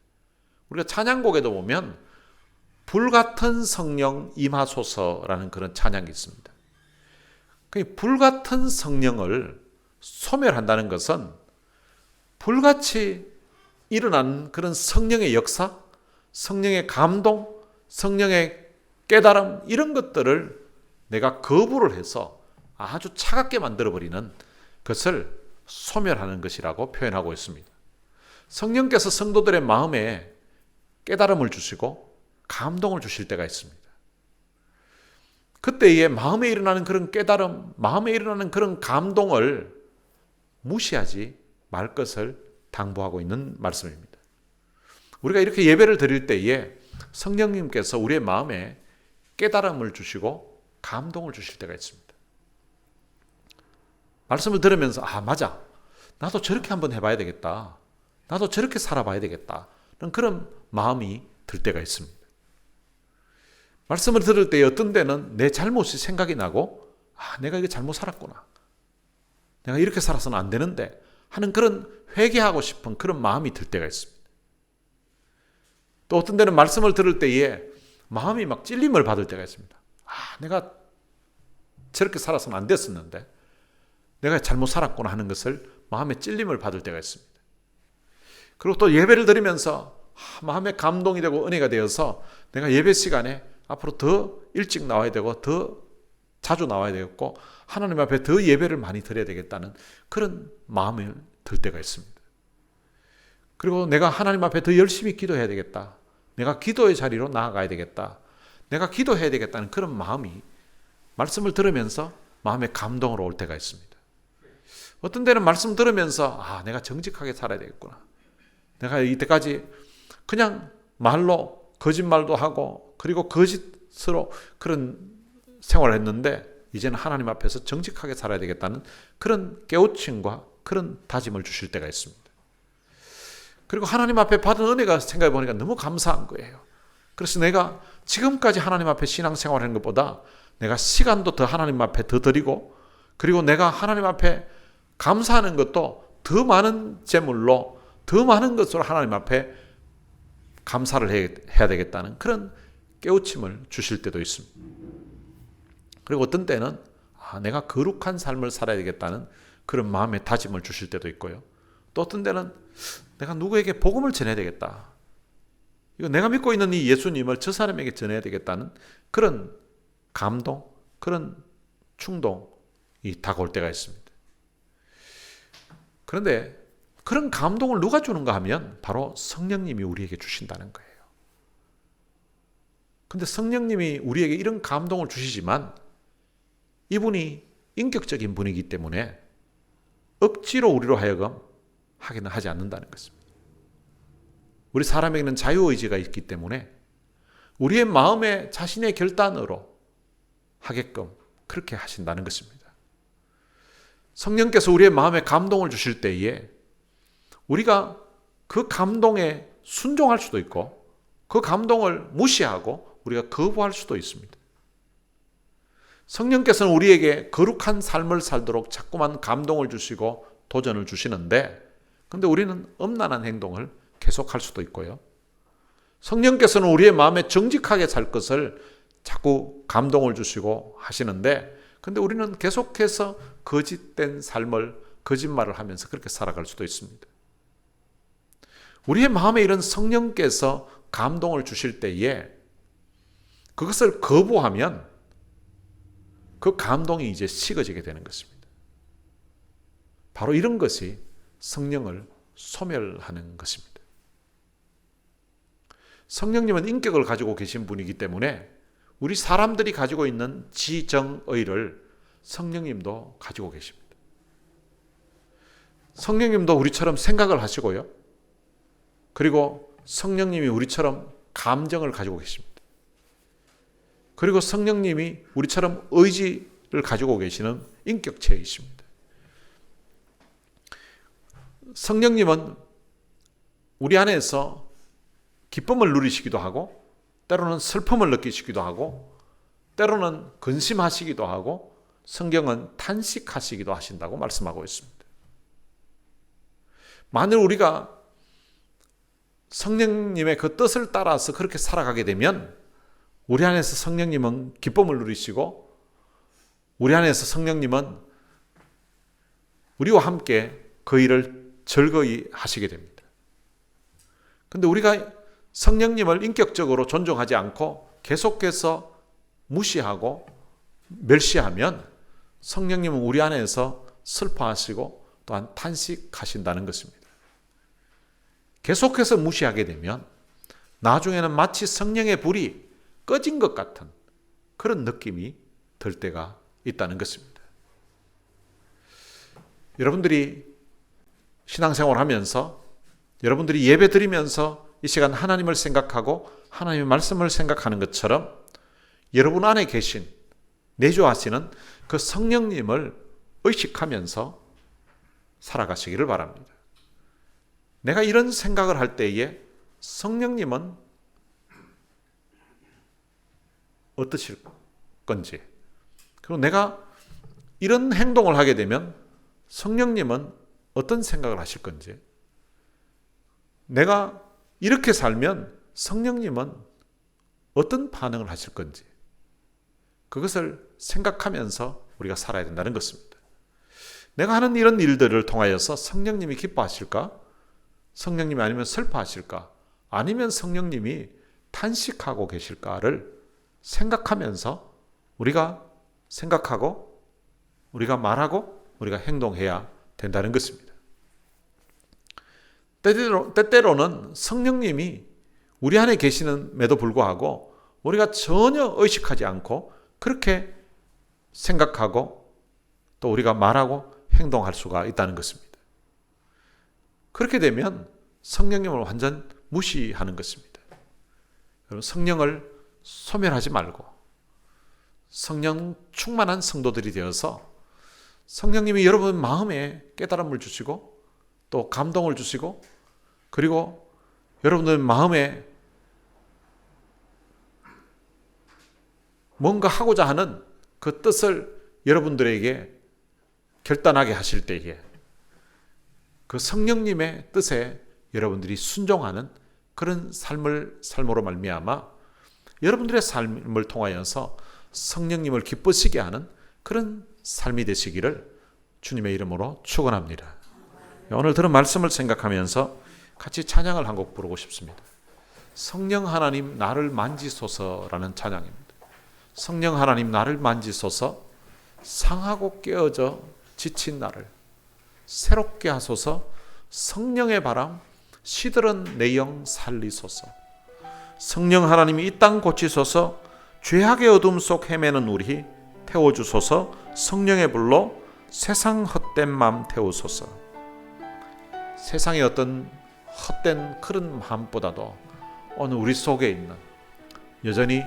우리가 찬양곡에도 보면 불 같은 성령 임하소서라는 그런 찬양이 있습니다. 불 같은 성령을 소멸한다는 것은 불같이 일어난 그런 성령의 역사, 성령의 감동, 성령의 깨달음, 이런 것들을 내가 거부를 해서 아주 차갑게 만들어버리는 것을 소멸하는 것이라고 표현하고 있습니다. 성령께서 성도들의 마음에 깨달음을 주시고 감동을 주실 때가 있습니다. 그때에 마음에 일어나는 그런 깨달음, 마음에 일어나는 그런 감동을 무시하지 말 것을 당부하고 있는 말씀입니다. 우리가 이렇게 예배를 드릴 때에 성령님께서 우리의 마음에 깨달음을 주시고 감동을 주실 때가 있습니다. 말씀을 들으면서 맞아, 나도 저렇게 한번 해봐야 되겠다, 나도 저렇게 살아봐야 되겠다, 그런 마음이 들 때가 있습니다. 말씀을 들을 때 어떤 때는 내 잘못이 생각이 나고 내가 이거 잘못 살았구나, 내가 이렇게 살아서는 안 되는데 하는 그런 회개하고 싶은 그런 마음이 들 때가 있습니다. 또 어떤 때는 말씀을 들을 때에 마음이 막 찔림을 받을 때가 있습니다. 내가 저렇게 살아서는 안 됐었는데 내가 잘못 살았구나 하는 것을 마음에 찔림을 받을 때가 있습니다. 그리고 또 예배를 드리면서 마음에 감동이 되고 은혜가 되어서 내가 예배 시간에 앞으로 더 일찍 나와야 되고 더 자주 나와야 되겠고 하나님 앞에 더 예배를 많이 드려야 되겠다는 그런 마음이 들 때가 있습니다. 그리고 내가 하나님 앞에 더 열심히 기도해야 되겠다, 내가 기도의 자리로 나아가야 되겠다, 내가 기도해야 되겠다는 그런 마음이 말씀을 들으면서 마음에 감동으로 올 때가 있습니다. 어떤 때는 말씀 들으면서 내가 정직하게 살아야 되겠구나, 내가 이때까지 그냥 말로 거짓말도 하고 그리고 거짓으로 그런 생활을 했는데 이제는 하나님 앞에서 정직하게 살아야 되겠다는 그런 깨우침과 그런 다짐을 주실 때가 있습니다. 그리고 하나님 앞에 받은 은혜가 생각해 보니까 너무 감사한 거예요. 그래서 내가 지금까지 하나님 앞에 신앙생활을 하는 것보다 내가 시간도 더 하나님 앞에 더 드리고, 그리고 내가 하나님 앞에 감사하는 것도 더 많은 제물로, 더 많은 것으로 하나님 앞에 감사를 해야 되겠다는 그런 깨우침을 주실 때도 있습니다. 그리고 어떤 때는 내가 거룩한 삶을 살아야 되겠다는 그런 마음의 다짐을 주실 때도 있고요. 또 어떤 때는 내가 누구에게 복음을 전해야 되겠다, 이거 내가 믿고 있는 이 예수님을 저 사람에게 전해야 되겠다는 그런 감동, 그런 충동이 다가올 때가 있습니다. 그런데 그런 감동을 누가 주는가 하면 바로 성령님이 우리에게 주신다는 거예요. 그런데 성령님이 우리에게 이런 감동을 주시지만 이분이 인격적인 분이기 때문에 억지로 우리로 하여금 하기는 하지 않는다는 것입니다. 우리 사람에게는 자유의지가 있기 때문에 우리의 마음에 자신의 결단으로 하게끔 그렇게 하신다는 것입니다. 성령께서 우리의 마음에 감동을 주실 때에 우리가 그 감동에 순종할 수도 있고 그 감동을 무시하고 우리가 거부할 수도 있습니다. 성령께서는 우리에게 거룩한 삶을 살도록 자꾸만 감동을 주시고 도전을 주시는데, 그런데 우리는 엄란한 행동을 계속할 수도 있고요. 성령께서는 우리의 마음에 정직하게 살 것을 자꾸 감동을 주시고 하시는데, 그런데 우리는 계속해서 거짓된 삶을, 거짓말을 하면서 그렇게 살아갈 수도 있습니다. 우리의 마음에 이런 성령께서 감동을 주실 때에 그것을 거부하면 그 감동이 이제 식어지게 되는 것입니다. 바로 이런 것이 성령을 소멸하는 것입니다. 성령님은 인격을 가지고 계신 분이기 때문에 우리 사람들이 가지고 있는 지정의를 성령님도 가지고 계십니다. 성령님도 우리처럼 생각을 하시고요. 그리고 성령님이 우리처럼 감정을 가지고 계십니다. 그리고 성령님이 우리처럼 의지를 가지고 계시는 인격체이십니다. 성령님은 우리 안에서 기쁨을 누리시기도 하고, 때로는 슬픔을 느끼시기도 하고, 때로는 근심하시기도 하고, 성경은 탄식하시기도 하신다고 말씀하고 있습니다. 만일 우리가 성령님의 그 뜻을 따라서 그렇게 살아가게 되면 우리 안에서 성령님은 기쁨을 누리시고, 우리 안에서 성령님은 우리와 함께 그 일을 즐거이 하시게 됩니다. 그런데 우리가 성령님을 인격적으로 존중하지 않고 계속해서 무시하고 멸시하면 성령님은 우리 안에서 슬퍼하시고 또한 탄식하신다는 것입니다. 계속해서 무시하게 되면 나중에는 마치 성령의 불이 꺼진 것 같은 그런 느낌이 들 때가 있다는 것입니다. 여러분들이 신앙생활을 하면서, 여러분들이 예배 드리면서 이 시간 하나님을 생각하고 하나님의 말씀을 생각하는 것처럼 여러분 안에 계신, 내주하시는 그 성령님을 의식하면서 살아가시기를 바랍니다. 내가 이런 생각을 할 때에 성령님은 어떠실 건지, 그리고 내가 이런 행동을 하게 되면 성령님은 어떤 생각을 하실 건지, 내가 이렇게 살면 성령님은 어떤 반응을 하실 건지, 그것을 생각하면서 우리가 살아야 된다는 것입니다. 내가 하는 이런 일들을 통하여서 성령님이 기뻐하실까? 성령님이 아니면 슬퍼하실까? 아니면 성령님이 탄식하고 계실까를 생각하면서 우리가 생각하고, 우리가 말하고, 우리가 행동해야 된다는 것입니다. 때때로는 성령님이 우리 안에 계시는에도 불구하고 우리가 전혀 의식하지 않고 그렇게 생각하고 또 우리가 말하고 행동할 수가 있다는 것입니다. 그렇게 되면 성령님을 완전 무시하는 것입니다. 여러분, 성령을 소멸하지 말고 성령 충만한 성도들이 되어서 성령님이 여러분 마음에 깨달음을 주시고 또 감동을 주시고, 그리고 여러분들 마음에 뭔가 하고자 하는 그 뜻을 여러분들에게 결단하게 하실 때에 그 성령님의 뜻에 여러분들이 순종하는 그런 삶으로 말미암아 여러분들의 삶을 통하여서 성령님을 기쁘시게 하는 그런 삶이 되시기를 주님의 이름으로 축원합니다. 오늘 들은 말씀을 생각하면서 같이 찬양을 한 곡 부르고 싶습니다. 성령 하나님 나를 만지소서라는 찬양입니다. 성령 하나님 나를 만지소서, 상하고 깨어져 지친 나를 새롭게 하소서, 성령의 바람 시들은 내 영 살리소서. 성령 하나님이 이 땅 고치소서, 죄악의 어둠 속 헤매는 우리 태워주소서, 성령의 불로 세상 헛된 마음 태우소서. 세상의 어떤 헛된 그런 마음보다도 오늘 우리 속에 있는, 여전히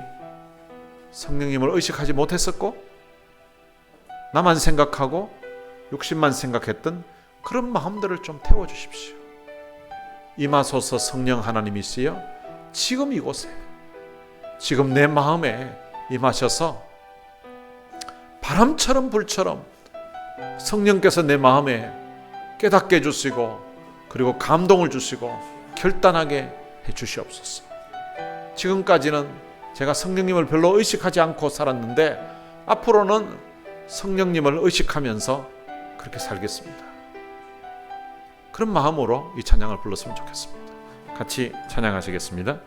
성령님을 의식하지 못했었고 나만 생각하고 욕심만 생각했던 그런 마음들을 좀 태워주십시오. 임하소서 성령 하나님이시여, 지금 이곳에, 지금 내 마음에 임하셔서 바람처럼 불처럼 성령께서 내 마음에 깨닫게 해주시고, 그리고 감동을 주시고 결단하게 해주시옵소서. 지금까지는 제가 성령님을 별로 의식하지 않고 살았는데 앞으로는 성령님을 의식하면서 그렇게 살겠습니다. 그런 마음으로 이 찬양을 불렀으면 좋겠습니다. 같이 찬양하시겠습니다.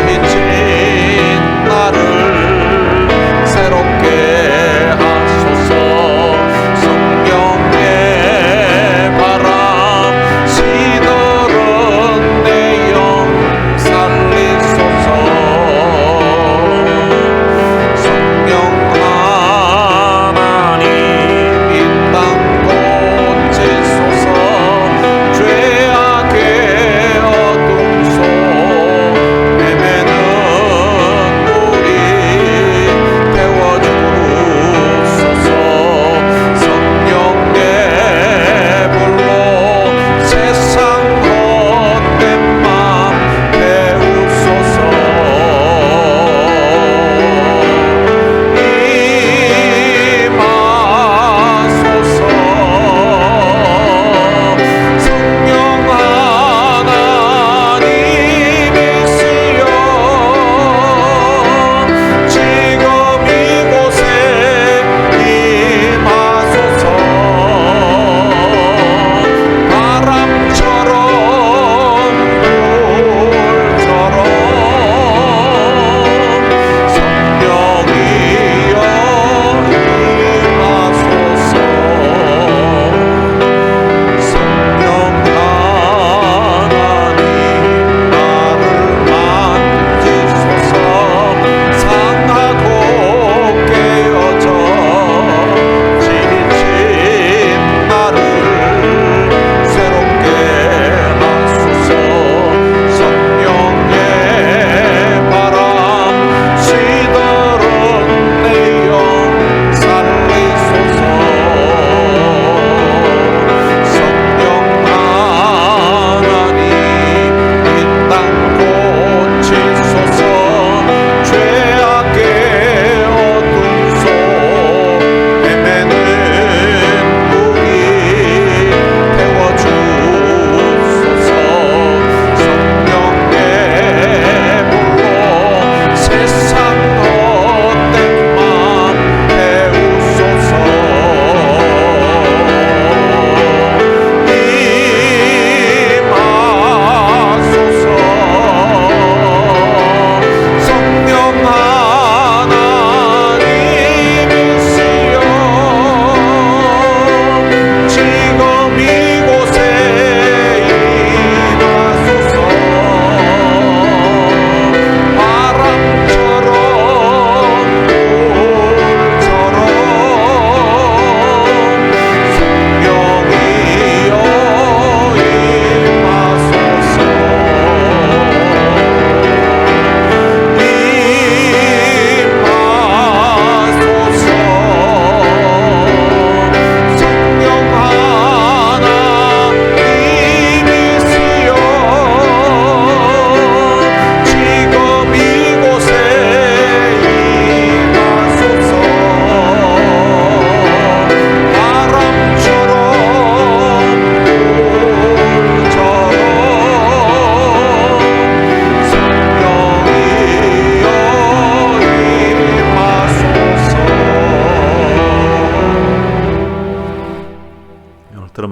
지친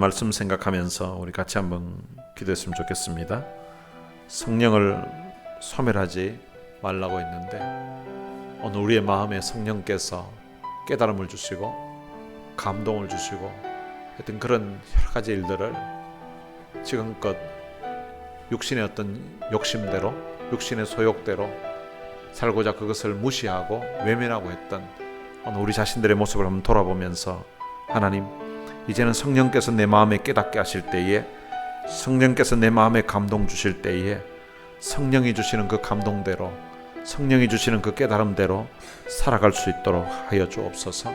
말씀 생각하면서 우리 같이 한번 기도했으면 좋겠습니다. 성령을 소멸하지 말라고 했는데 오늘 우리의 마음에 성령께서 깨달음을 주시고 감동을 주시고 하여튼 그런 여러 가지 일들을 지금껏 육신의 어떤 욕심대로 육신의 소욕대로 살고자 그것을 무시하고 외면하고 했던 오늘 우리 자신들의 모습을 한번 돌아보면서 하나님, 이제는 성령께서 내 마음에 깨닫게 하실 때에, 성령께서 내 마음에 감동 주실 때에 성령이 주시는 그 감동대로, 성령이 주시는 그 깨달음대로 살아갈 수 있도록 하여 주옵소서.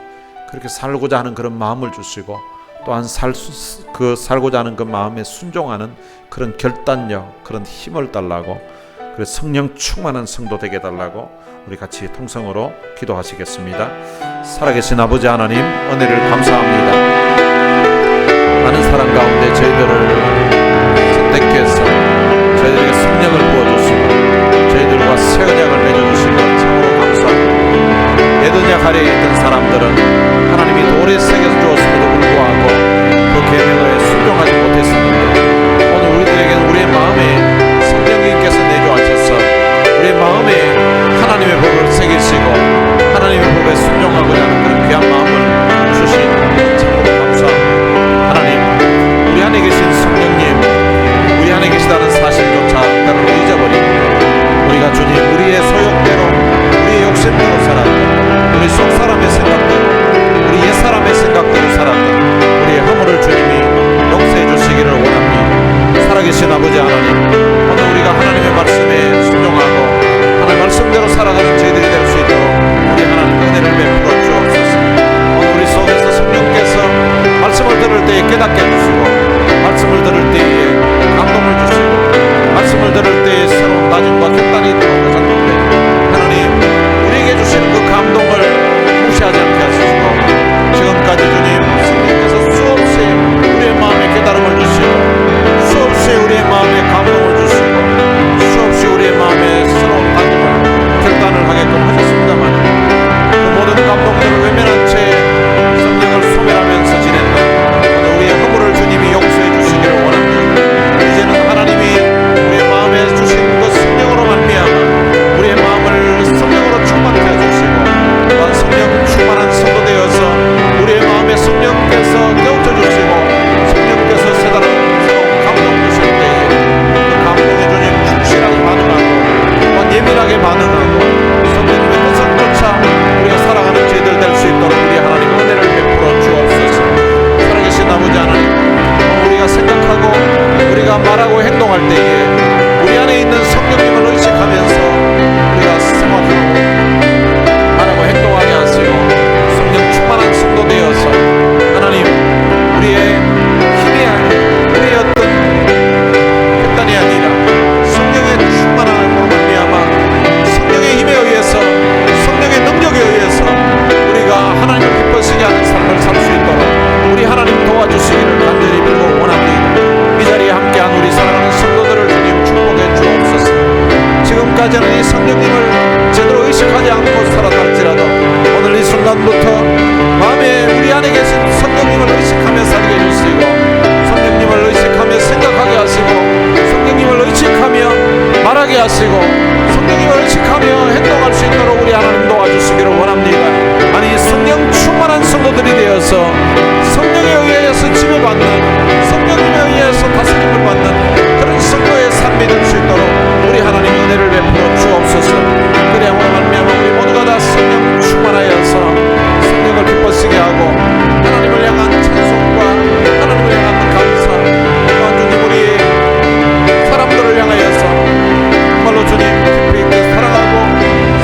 그렇게 살고자 하는 그런 마음을 주시고 또한 살고자 하는 그 마음에 순종하는 그런 결단력, 그런 힘을 달라고, 그래서 성령 충만한 성도 되게 해달라고 우리 같이 통성으로 기도하시겠습니다. 살아계신 아버지 하나님, 은혜를 감사합니다. 많은 사랑 가운데 저희들을 선택해서 저희들에게 성령을 부어주시고 저희들과 새 언약을 맺어주신 것 참으로 감사합니다. 옛 언약 아래에 있던 사람들은 하나님이 돌에 새겨서 주었음에도 불구하고 그 계명에 순종하지 못했었는데 오늘 우리들에게는 우리의 마음에 성령님께서 내주하셔서 우리의 마음에 하나님의 법을 새기시고 하나님의 법에 순종하고자 하는 그런 귀한 마음을 주신 참으로 감사합니다. 하나님, 우리 안에 계신 성령님, 우리 안에 계시다는 사실조차 때로는 잊어버리고 우리가 주님 우리의 소욕대로 우리의 욕심대로 살았던 우리 속사람의 생각대로 우리 옛사람의 생각대로 살았던 우리의 허물을 주님이 용서해 주시기를 원합니다. 살아계신 아버지 하나님, 오늘 우리가 하나님의 말씀에 순종하고 하나님의 말씀대로 살아가는 저희들이 될 수 있도록 우리 하나님 은혜를 베풀어 주옵소서. 오늘 우리 속에서 성령께서 말씀을 들을 때에 깨닫게 해주시고 말씀을 들을 때에 감동을 주시고 말씀을 들을 때에 새로운 다짐과 결단이 있도록 하셨는데 하나님, 우리에게 주시는 그 감동을 무시하지 않게 하시고 지금까지 주님 성령께서 수없이 우리의 마음에 깨달음을 주시고 수없이 우리의 마음에 감동을 주시고 수없이 우리의 마음에 새로운 다짐을 결단을 하게끔 하셨습니다만 그 모든 감동들을 외면한 채 성령을 소멸하면서 지냈던 오늘 우리의 허물을 주님이 용서해 주시기를 원합니다. 이제는 하나님이 우리의 마음에 주신 그 성령으로 말미암아 우리의 마음을 성령으로 충만케 해주시고 또한 성령 충만한 성도 되어서 우리의 마음에 성령께서 깨우쳐 주시고 성령께서 새로운 감동 주실 때에 그 감동에 주님 충실하게 반응하고 또한 예민하게 반응하고 성령님의 뜻을 쫓아 우리가 살아가는 저희들 될 수 있도록 우리 하나님 은혜를 베풀어 주옵소서. 살아계신 아버지 하나님, 우리가 생각하고 우리가 말하고 행동할 때에 우리 안에 있는 성령님을 의식하면서 우리가 생활하고 말하고 행동하게 하시고 성령 충만한 성도 되어서 하나님 우리의 힘이 아닌 우리의 어떤 결단이 아니라 성령의 충만함으로 말미암아 성령의 힘에 의해서 성령의 능력에 의해서 우리가 하나님을 기뻐시게 하는 삶을 살 수 있도록 우리 하나님 도와주시기를 간절히 빌고 원합니다. 이 자리에 함께한 우리 사랑하는 성도들을 주님 축복해 주옵소서. 지금까지는 이 성령님을 제대로 의식하지 않고 살았할지라도 오늘 이 순간부터 마음에 우리 안에 계신 성령님을 의식하며 살게 해주시고 성령님을 의식하며 생각하게 하시고 성령님을 의식하며 말하게 하시고 성령님을 의식하며 행동할 수 있도록 우리 하나님 도와주시기를 원합니다. 아니 성령 충만한 성도들이 되어서 성령에 의해서 지배받는 성령님에 의해서 다스림을 받는 그런 성도의 삶이 될 수 있도록 우리 하나님 은혜를 베풀어 주옵소서. 그래야 말미암아 우리 모두가 다 성령 충만하여서 성령을 기뻐시게 하고 하나님을 향한 찬송과 하나님을 향한 감사 또한 주님 우리 사람들을 향하여서 정말로 주님 깊이 있게 사랑하고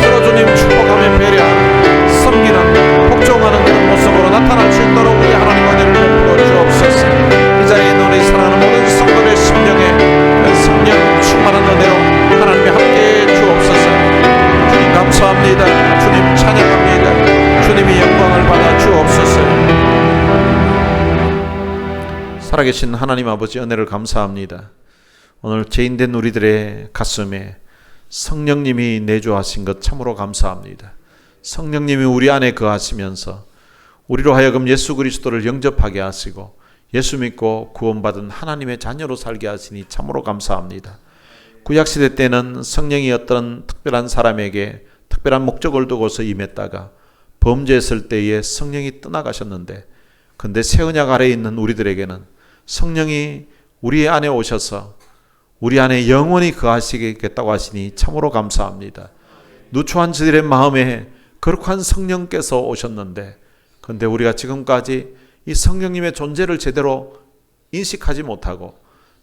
서로 주님 축복하며 배려하는 섬기는 복종하는 그런 모습으로 나타날 수 있도록 우리 하나님 은혜를 베풀어 주옵소서. 이 자리에 있는 우리 사랑하는 모든 성도의 심령에 성령 충만한 은혜로 하나님이 함께해 주옵소서. 주님 감사합니다. 주님 찬양합니다. 주님이 영광을 받아 주옵소서. 살아계신 하나님 아버지 은혜를 감사합니다. 오늘 죄인된 우리들의 가슴에 성령님이 내주하신 것 참으로 감사합니다. 성령님이 우리 안에 거하시면서 우리로 하여금 예수 그리스도를 영접하게 하시고 예수 믿고 구원받은 하나님의 자녀로 살게 하시니 참으로 감사합니다. 구약시대 때는 성령이 어떤 특별한 사람에게 특별한 목적을 두고서 임했다가 범죄했을 때에 성령이 떠나가셨는데, 근데 새 언약 아래에 있는 우리들에게는 성령이 우리 안에 오셔서 우리 안에 영원히 거하시겠다고 하시니 참으로 감사합니다. 누추한 저들의 마음에 거룩한 성령께서 오셨는데, 근데 우리가 지금까지 이 성령님의 존재를 제대로 인식하지 못하고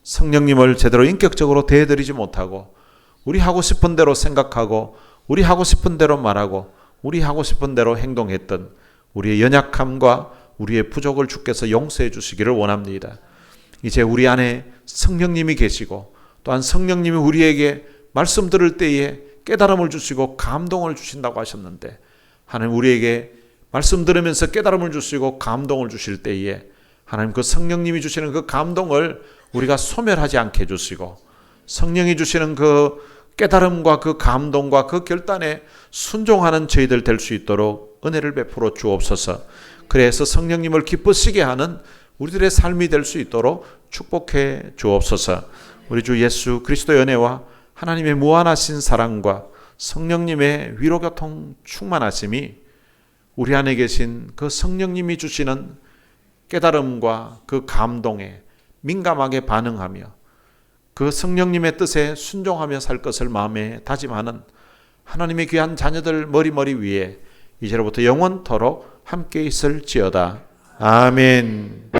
성령님을 제대로 인격적으로 대해드리지 못하고 우리 하고 싶은 대로 생각하고 우리 하고 싶은 대로 말하고 우리 하고 싶은 대로 행동했던 우리의 연약함과 우리의 부족을 주께서 용서해 주시기를 원합니다. 이제 우리 안에 성령님이 계시고 또한 성령님이 우리에게 말씀 들을 때에 깨달음을 주시고 감동을 주신다고 하셨는데, 하나님 우리에게 말씀 들으면서 깨달음을 주시고 감동을 주실 때에 하나님 그 성령님이 주시는 그 감동을 우리가 소멸하지 않게 해주시고 성령이 주시는 그 깨달음과 그 감동과 그 결단에 순종하는 저희들 될 수 있도록 은혜를 베풀어 주옵소서. 그래서 성령님을 기쁘시게 하는 우리들의 삶이 될 수 있도록 축복해 주옵소서. 우리 주 예수 그리스도의 은혜와 하나님의 무한하신 사랑과 성령님의 위로교통 충만하심이 우리 안에 계신 그 성령님이 주시는 깨달음과 그 감동에 민감하게 반응하며 그 성령님의 뜻에 순종하며 살 것을 마음에 다짐하는 하나님의 귀한 자녀들 머리 위에 이제로부터 영원토록 함께 있을지어다. 아멘.